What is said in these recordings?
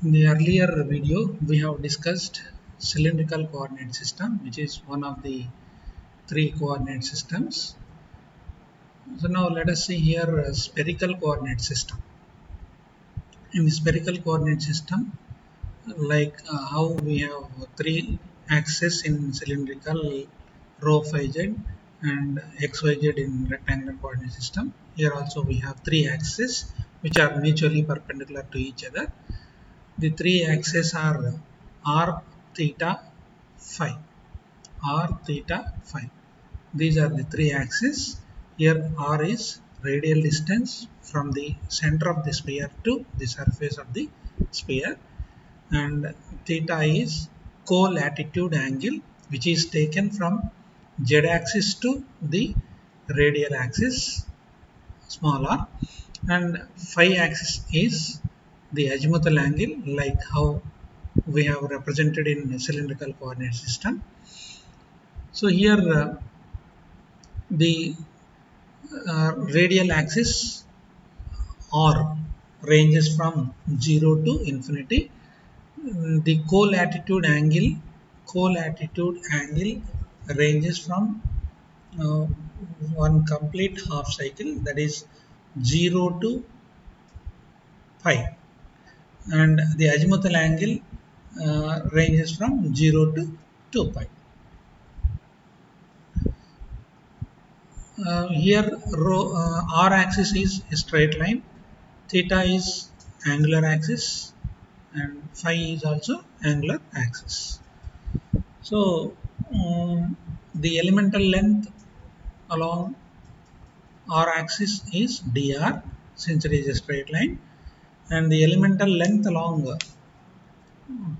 In the earlier video, we have discussed cylindrical coordinate system, which is one of the three coordinate systems. So now let us see here a spherical coordinate system. In the spherical coordinate system, like how we have three axes in cylindrical rho phi z and xyz in rectangular coordinate system. Here also we have three axes which are mutually perpendicular to each other. The three axes are r, theta, phi. R, theta, phi. These are the three axes. Here r is radial distance from the center of the sphere to the surface of the sphere, and theta is co-latitude angle which is taken from z axis to the radial axis small r, and phi axis is the azimuthal angle, like how we have represented in a cylindrical coordinate system. So here the radial axis r ranges from 0 to infinity. The co-latitude angle ranges from uh, one complete half cycle, that is 0 to pi, and the azimuthal angle ranges from 0 to 2 pi. Here r axis is a straight line, theta is angular axis, and phi is also angular axis. So the elemental length along r axis is dr, since it is a straight line, and the elemental length along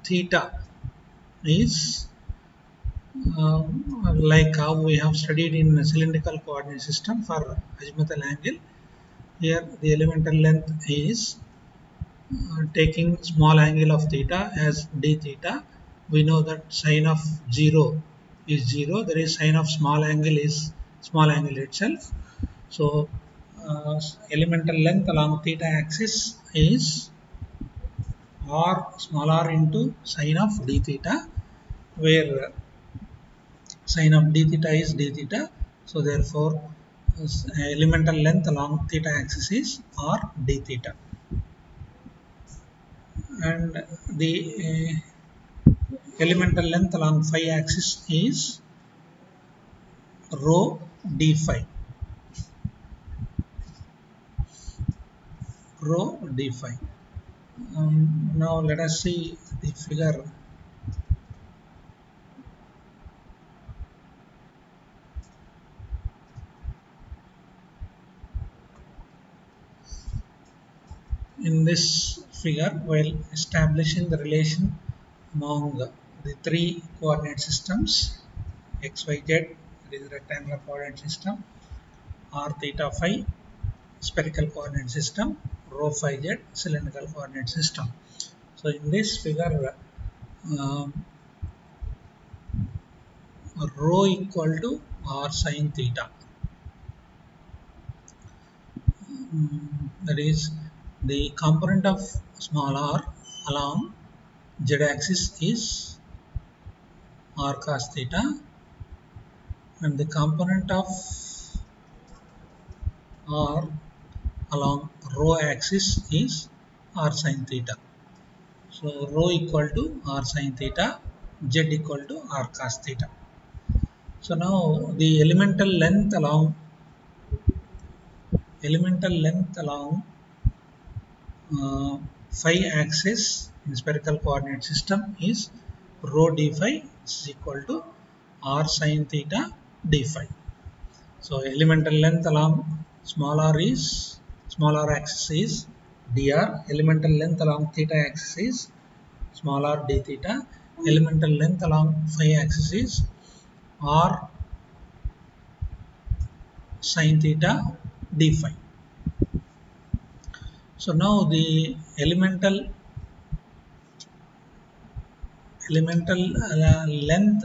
theta is like how we have studied in a cylindrical coordinate system for azimuthal angle. Here the elemental length is taking small angle of theta as d theta. We know that sine of 0 is 0, there is sine of small angle is small angle itself. So elemental length along theta axis is r small r into sine of d theta, where sine of d theta is d theta. So therefore elemental length along theta axis is r d theta, and the elemental length along phi axis is rho d phi. Rho d phi. Now let us see the figure. In this figure, while establishing the relation among the three coordinate systems x, y, z, that is rectangular coordinate system, r, theta, phi, spherical coordinate system, rho, phi, z, cylindrical coordinate system. So in this figure, rho equal to r sine theta. That is, the component of small r along z axis is r cos theta, and the component of r along rho axis is r sin theta. So rho equal to r sin theta, z equal to r cos theta. So now the elemental length along phi axis in spherical coordinate system is rho d phi is equal to r sin theta d phi. So elemental length along small r axis is dr, elemental length along theta axis is small r d theta, elemental length along phi axis is r sin theta d phi. So now the elemental length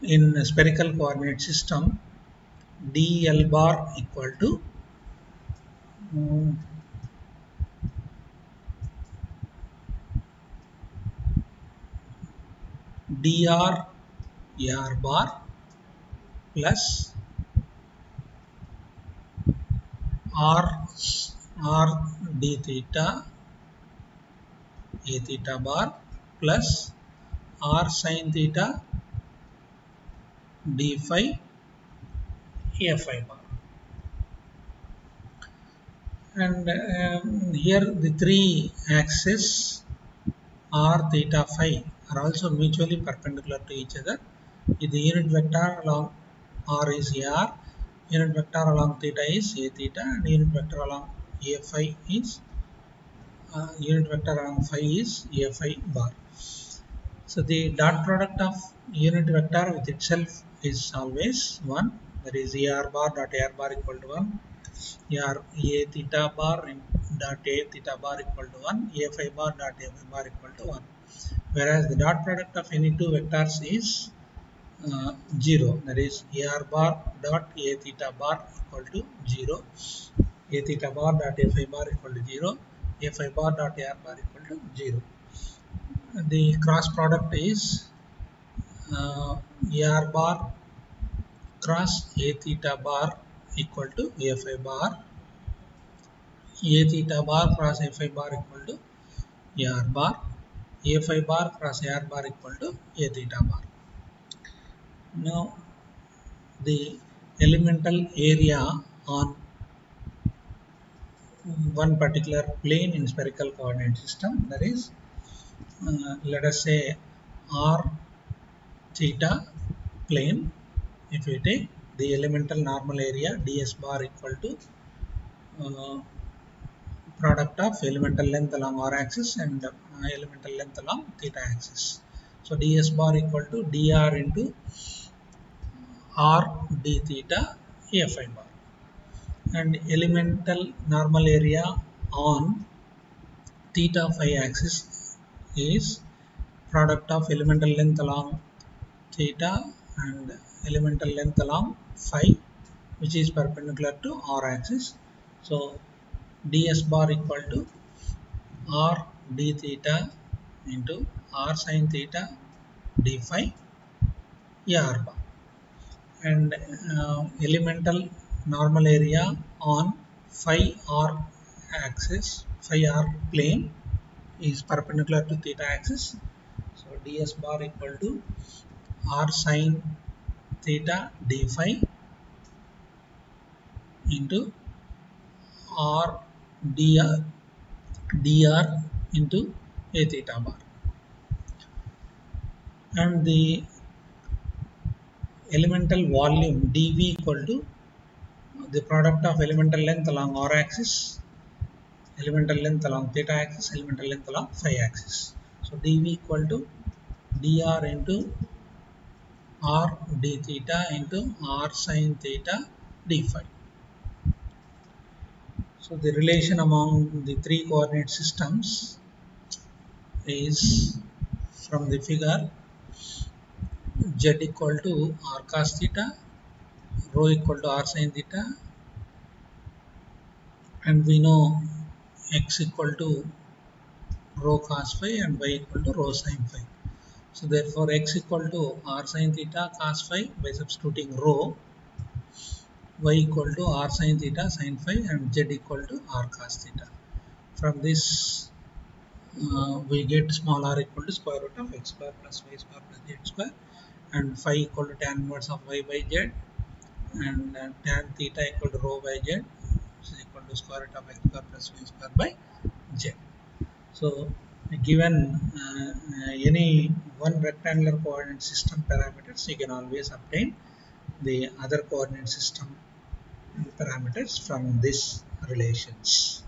in a spherical coordinate system, dl bar equal to dr ar bar plus r r d theta a theta bar plus r sin theta d phi a phi bar. And here the three axes r theta phi are also mutually perpendicular to each other. If the unit vector along r is ar, unit vector along theta is a theta, and unit vector along a phi is unit vector along phi is a phi bar. So the dot product of unit vector with itself is always 1, that is ar bar dot ar bar equal to 1, ar a theta bar dot a theta bar equal to 1, a phi bar dot a phi bar equal to 1. Whereas the dot product of any two vectors is 0, that is ar bar dot a theta bar equal to 0, a theta bar dot a phi bar equal to 0, a phi bar dot ar bar equal to 0. The cross product is ar bar cross a theta bar equal to a phi bar, a theta bar cross a phi bar equal to ar bar, a phi bar cross ar bar equal to a theta bar. Now the elemental area on one particular plane in spherical coordinate system, that is let us say r theta plane. If we take the elemental normal area ds bar equal to product of elemental length along r axis and elemental length along theta axis. So ds bar equal to dr into r d theta a phi bar, and elemental normal area on theta phi axis is product of elemental length along theta and elemental length along phi, which is perpendicular to r axis. So ds bar equal to r d theta into r sin theta d phi r bar, and elemental normal area on phi r axis, phi r plane is perpendicular to theta axis. So ds bar equal to r sin theta d phi into r dr into a theta bar, and the elemental volume dv equal to the product of elemental length along r axis, elemental length along theta axis, elemental length along phi axis. So dv equal to dr into r d theta into r sin theta d phi. So the relation among the three coordinate systems is from the figure z equal to r cos theta, rho equal to r sin theta, and we know x equal to rho cos phi and y equal to rho sin phi. So therefore x equal to r sin theta cos phi by substituting rho, y equal to r sin theta sin phi, and z equal to r cos theta. From this we get small r equal to square root of x square plus y square plus z square, and phi equal to tan inverse of y by z, and tan theta equal to rho by z, which is equal to square root of x square plus y square by z. So given any one rectangular coordinate system parameters, you can always obtain the other coordinate system parameters from these relations.